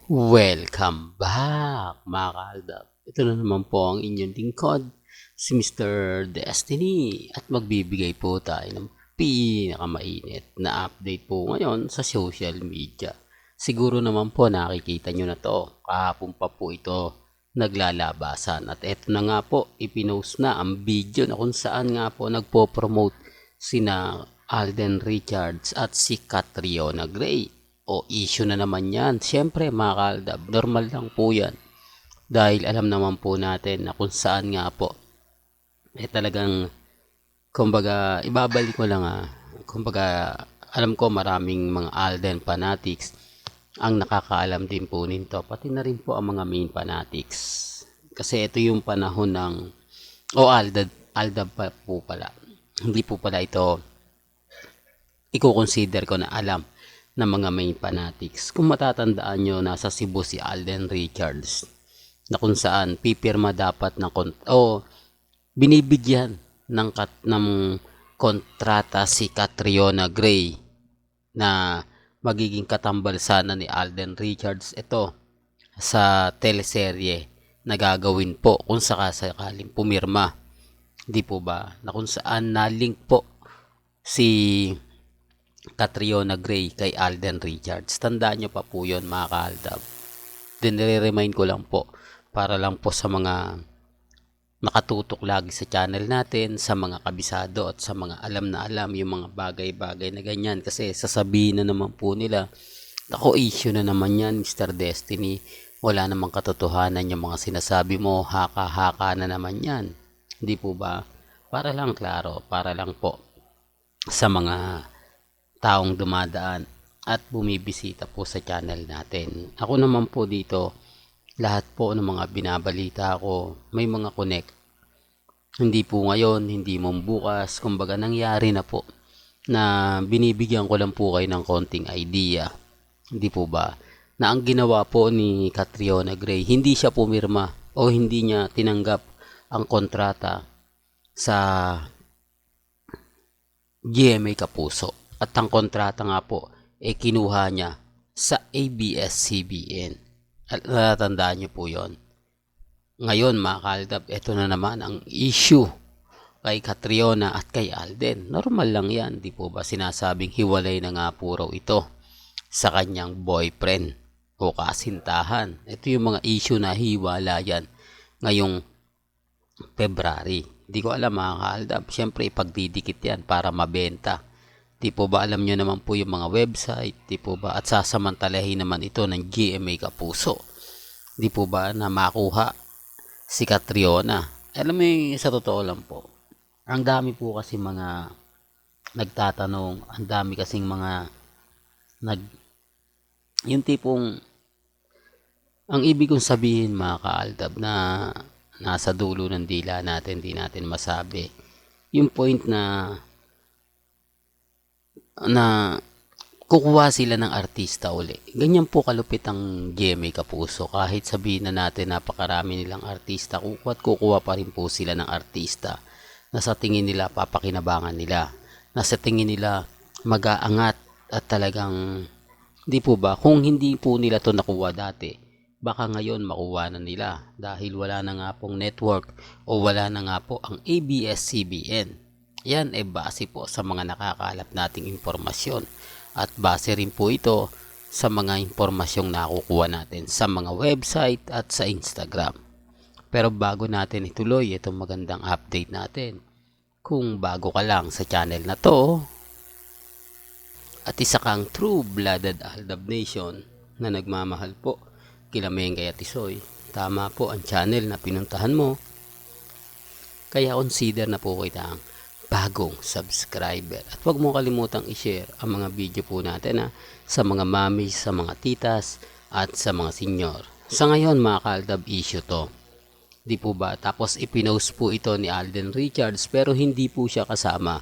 Welcome back mga kaaldab. Ito na naman po ang inyong lingkod, si Mr. Destiny at magbibigay po tayo ng pinakamainit na update po ngayon sa social media. Siguro naman po nakikita nyo na to, kahapon pa po ito naglalabasan at eto na nga po ipinost na ang video na kung saan nga po nagpo-promote sina Alden Richards at si Catriona Gray. O issue na naman yan. Siyempre mga kaaldab, normal lang po yan. Dahil alam naman po natin na kung saan nga po. Talagang, kumbaga, ibabalik ko lang kumbaga, alam ko maraming mga Alden fanatics ang nakakaalam din po nito. Pati na rin po ang mga main fanatics. Kasi ito yung panahon ng, Aldab pa po pala. Hindi po pala ito, i-consider ko na alam ng mga main fanatics. Kung matatandaan nyo, nasa Cebu si Alden Richards na kung saan pipirma dapat ng binibigyan ng kontrata si Catriona Gray na magiging katambal sana ni Alden Richards ito sa teleserye na gagawin po kung sakaling pumirma. Di po ba? Na kung saan na-link po si Catriona Gray kay Alden Richards. Tandaan nyo pa po yun mga kaaldab. Then nire-remind ko lang po para lang po sa mga nakatutok lagi sa channel natin, sa mga kabisado at sa mga alam na alam yung mga bagay-bagay na ganyan. Kasi sasabihin na naman po nila, ako issue na naman yan Mr. Destiny. Wala namang katotohanan yung mga sinasabi mo, haka-haka na naman yan. Hindi po ba? Para lang klaro, para lang po sa mga taong dumadaan at bumibisita po sa channel natin. Ako naman po dito, lahat po ng mga binabalita ko, may mga connect. Hindi po ngayon, hindi mo bukas, kumbaga nangyari na po na binibigyan ko lang po kayo ng konting idea. Hindi po ba? Na ang ginawa po ni Catriona Gray, hindi siya pumirma o hindi niya tinanggap ang kontrata sa GMA Kapuso. At ang kontrata nga po, kinuha niya sa ABS-CBN. Natatandaan niyo po yon. Ngayon mga kaaldab, ito na naman ang issue kay Catriona at kay Alden. Normal lang yan, di po ba sinasabing hiwalay na nga po raw ito sa kanyang boyfriend o kasintahan. Ito yung mga issue na hiwala yan ngayong February. Di ko alam mga kaaldab, syempre ipagdidikit yan para mabenta. Di po ba alam nyo naman po yung mga website, di po ba, at sasamantalahin naman ito ng GMA Kapuso. Di po ba na makuha si Catriona. Alam mo yung sa totoo lang po, ang dami po kasi mga nagtatanong, ang dami kasing mga yung tipong, ang ibig kong sabihin mga kaaldab na nasa dulo ng dila natin, di natin masabi. Yung point na kukuha sila ng artista uli. Ganyan po kalupit ang GMA Kapuso. Kahit sabihin na natin napakarami nilang artista, kukuha pa rin po sila ng artista na sa tingin nila papakinabangan nila. Na sa tingin nila mag-aangat at talagang, di po ba, kung hindi po nila to nakuha dati, baka ngayon makuha na nila dahil wala na nga pong network o wala na nga po ang ABS-CBN. Yan ay base po sa mga nakakalap nating impormasyon at base rin po ito sa mga impormasyong nakukuha natin sa mga website at sa Instagram. Pero bago natin ituloy itong magandang update natin, kung bago ka lang sa channel na to at isa kang true-blooded Aldab Nation na nagmamahal po kila Mengay at Isoy, tama po ang channel na pinuntahan mo. Kaya consider na po kitang bagong subscriber. At huwag mo kalimutang i-share ang mga video po natin sa mga mamis, sa mga titas, at sa mga senior. Sa ngayon mga kaaldab, issue to. Di po ba? Tapos ipinost po ito ni Alden Richards pero hindi po siya kasama.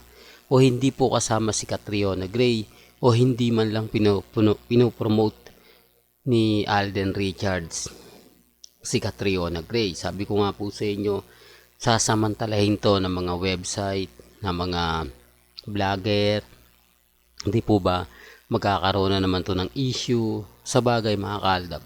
O hindi po kasama si Catriona Gray o hindi man lang pinopromote ni Alden Richards si Catriona Gray. Sabi ko nga po sa inyo, sasamantalahin to ng mga website, na mga vlogger. Hindi po ba magkakaroon na naman to ng issue. Sa bagay mga kaaldab,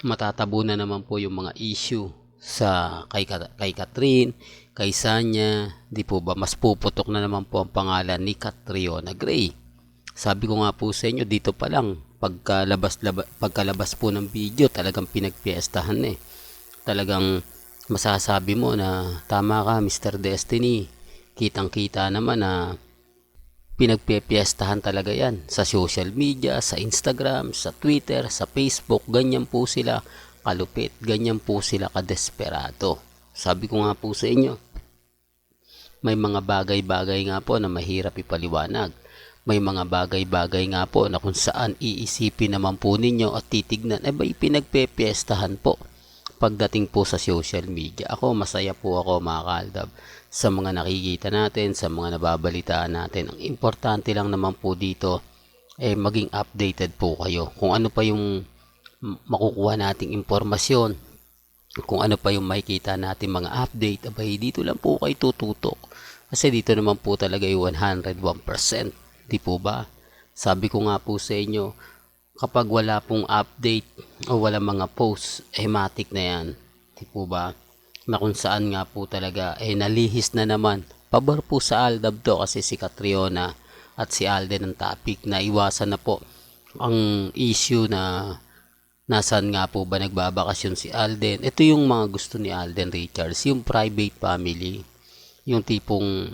matatabo na naman po yung mga issue sa kay Catherine, kay Sanya, di po ba, mas puputok na naman po ang pangalan ni Catriona Gray. Sabi ko nga po sa inyo, dito pa lang, pagkalabas po ng video, talagang pinagpiestahan eh. Talagang masasabi mo na tama ka, Mr. Destiny. Kitang-kita naman na pinagpiestahan talaga yan sa social media, sa Instagram, sa Twitter, sa Facebook. Ganyan po sila kalupit, ganyan po sila kadesperado. Sabi ko nga po sa inyo, may mga bagay-bagay nga po na mahirap ipaliwanag. May mga bagay-bagay nga po na kung saan iisipin naman po ninyo at titignan, ba'y pinagpepiestahan po pagdating po sa social media. Ako, masaya po ako mga kaaldab sa mga nakikita natin, sa mga nababalitaan natin. Ang importante lang naman po dito, maging updated po kayo. Kung ano pa yung makukuha nating impormasyon, kung ano pa yung makikita natin mga update, abay dito lang po kayo tututok. Kasi dito naman po talaga yung 101%. Di po ba? Sabi ko nga po sa inyo, kapag wala pong update o wala mga posts, matik na yan. Di po ba? Na kung saan nga po talaga, nalihis na naman. Pabor po sa Aldab to kasi si Catriona at si Alden ang topic na iwasan na po ang issue na nasaan nga po ba nagbabakasyon si Alden. Ito yung mga gusto ni Alden Richards, yung private family, yung tipong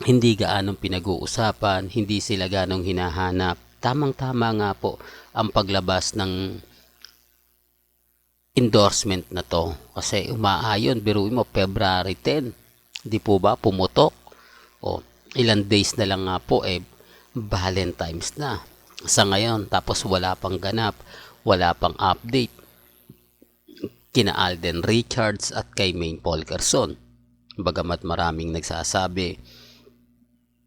hindi gaanong pinag-uusapan, hindi sila ganong hinahanap. Tamang-tama nga po ang paglabas ng endorsement na to. Kasi umaayon, biruin mo, February 10. Di po ba? Pumutok. O, ilang days na lang nga po, Valentine's na. Sa ngayon, tapos wala pang ganap, wala pang update. Kina Alden Richards at kay Maine Polkerson. Bagamat maraming nagsasabi,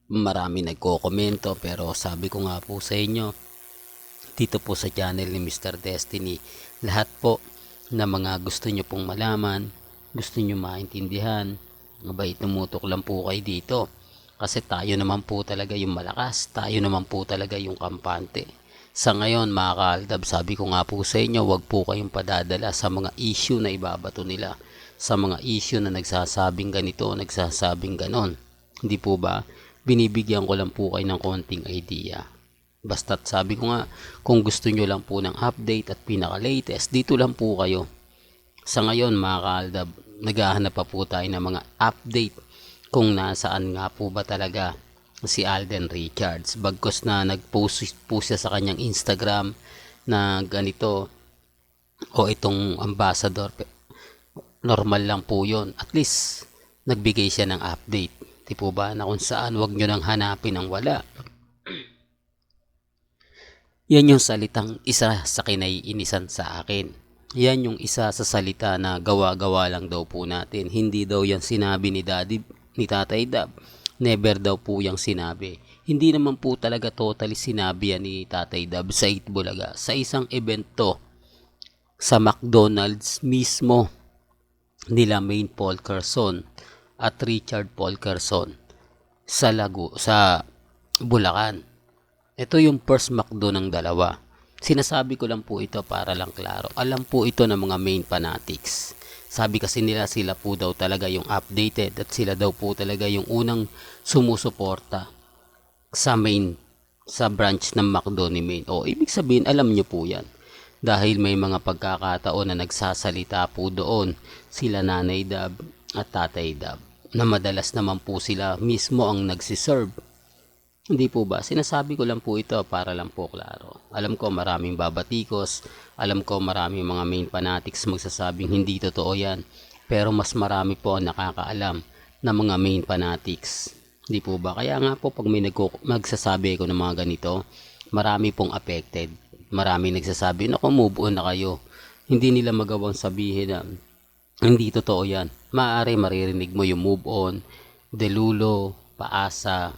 marami nagko-komento, pero sabi ko nga po sa inyo dito po sa channel ni Mr. Destiny, lahat po na mga gusto nyo pong malaman, gusto nyo maintindihan, abay tumutok lang po kayo dito kasi tayo naman po talaga yung malakas, tayo naman po talaga yung kampante. Sa ngayon mga kaaldab, sabi ko nga po sa inyo, wag po kayong padadala sa mga issue na ibabato nila, sa mga issue na nagsasabing ganito, nagsasabing ganon. Hindi po ba? Binibigyan ko lang po kayo ng konting idea. Basta't sabi ko nga, kung gusto nyo lang po ng update at pinaka-latest, dito lang po kayo. Sa ngayon mga kaaldab, naghahanap pa po tayo ng mga update kung nasaan nga po ba talaga si Alden Richards. Bagkos na nag-post po siya sa kanyang Instagram na ganito o itong ambassador, normal lang po yon. At least nagbigay siya ng update. Di po ba? Na kung saan wag nyo nang hanapin ang wala. Yan yung salitang isa sa kinaiinisan sa akin. Yan yung isa sa salita na gawa-gawa lang daw po natin. Hindi daw yan sinabi ni Tatay Dab. Never daw po yung sinabi. Hindi naman po talaga totally sinabi yan ni Tatay Dab sa Itbulaga. Sa isang event to, sa McDonald's mismo, nila Maine Polkerson at Richard Polkerson sa Bulacan. Ito yung first McDo ng dalawa. Sinasabi ko lang po ito para lang klaro. Alam po ito ng mga Maine fanatics. Sabi kasi nila sila po daw talaga yung updated at sila daw po talaga yung unang sumusuporta sa Maine, sa branch ng McDo ni Maine. O ibig sabihin alam nyo po yan. Dahil may mga pagkakataon na nagsasalita po doon sila Nanay Dab at Tatay Dab na madalas naman po sila mismo ang nagsiserve. Hindi po ba? Sinasabi ko lang po ito para lang po klaro. Alam ko maraming babatikos, alam ko maraming mga Maine fanatics magsasabing hindi totoo yan, pero mas marami po ang nakakaalam na mga Maine fanatics. Hindi po ba? Kaya nga po pag may magsasabi ko ng mga ganito, marami pong affected. Marami nagsasabi, naku, move on na kayo. Hindi nila magawang sabihin na hindi totoo yan. Maaari maririnig mo yung move on, delulo, paasa.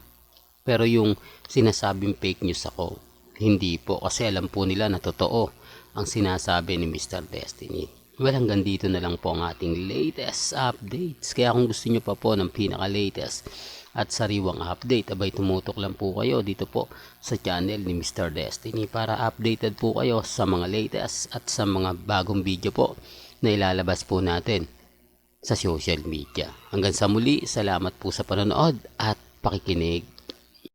Pero yung sinasabing fake news ako, hindi po. Kasi alam po nila na totoo ang sinasabi ni Mr. Destiny. Well, hanggang dito na lang po ang ating latest updates. Kaya kung gusto nyo pa po ng pinaka-latest at sariwang update. Abay, tumutok lang po kayo dito po sa channel ni Mr. Destiny para updated po kayo sa mga latest at sa mga bagong video po na ilalabas po natin sa social media. Hanggang sa muli, salamat po sa panonood at pakikinig.